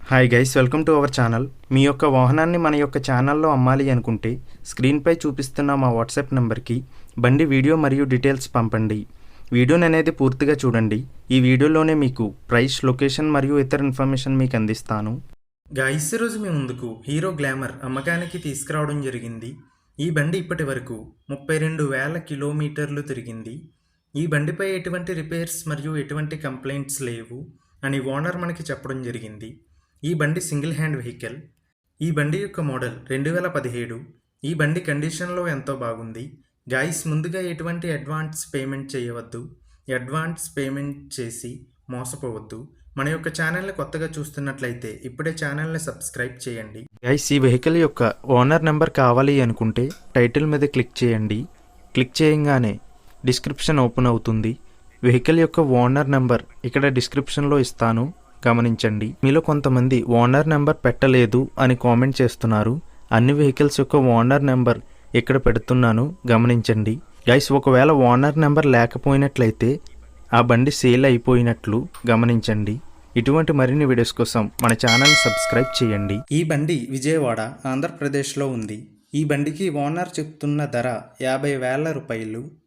Hi guys, welcome to our channel. మీ యొక్క వాహనాన్ని మన యొక్క ఛానల్లో అమ్మాలి అనుకుంటే స్క్రీన్పై చూపిస్తున్న మా వాట్సాప్ నెంబర్కి బండి వీడియో మరియు డీటెయిల్స్ పంపండి. వీడియోని అనేది పూర్తిగా చూడండి. ఈ వీడియోలోనే మీకు ప్రైస్, లొకేషన్ మరియు ఇతర ఇన్ఫర్మేషన్ మీకు అందిస్తాను. గైస్, ఈరోజు మీ ముందుకు హీరో గ్లామర్ అమ్మకానికి తీసుకురావడం జరిగింది. ఈ బండి ఇప్పటి వరకు 32,000 కిలోమీటర్లు తిరిగింది. ఈ బండిపై ఎటువంటి రిపేర్స్ మరియు ఎటువంటి కంప్లైంట్స్ లేవు అని ఓనర్ మనకి చెప్పడం జరిగింది. ఈ బండి సింగిల్ హ్యాండ్ వెహికల్. ఈ బండి యొక్క మోడల్ 2017. ఈ బండి కండిషన్లో ఎంతో బాగుంది. గాయస్, ముందుగా ఎటువంటి అడ్వాన్స్ పేమెంట్ చేయవద్దు. అడ్వాన్స్ పేమెంట్ చేసి మోసపోవద్దు. మన యొక్క ఛానల్ని కొత్తగా చూస్తున్నట్లయితే ఇప్పుడే ఛానల్ని సబ్స్క్రైబ్ చేయండి. గైస్, ఈ వెహికల్ యొక్క ఓనర్ నెంబర్ కావాలి అనుకుంటే టైటిల్ మీద క్లిక్ చేయండి. క్లిక్ చేయగానే డిస్క్రిప్షన్ ఓపెన్ అవుతుంది. వెహికల్ యొక్క ఓనర్ నెంబర్ ఇక్కడ డిస్క్రిప్షన్లో ఇస్తాను, గమనించండి. మీలో కొంతమంది ఓనర్ నెంబర్ పెట్టలేదు అని కామెంట్ చేస్తున్నారు. అన్ని వెహికల్స్ యొక్క ఓనర్ నెంబర్ ఇక్కడ పెడుతున్నాను, గమనించండి. గైస్, ఒకవేళ ఓనర్ నెంబర్ లేకపోయినట్లయితే ఆ బండి సేల్ అయిపోయినట్లు గమనించండి. ఇటువంటి మరిన్ని వీడియోస్ కోసం మన ఛానల్ సబ్స్క్రైబ్ చేయండి. ఈ బండి విజయవాడ, ఆంధ్రప్రదేశ్లో ఉంది. ఈ బండికి ఓనర్ చెప్తున్న ధర 50,000 రూపాయలు.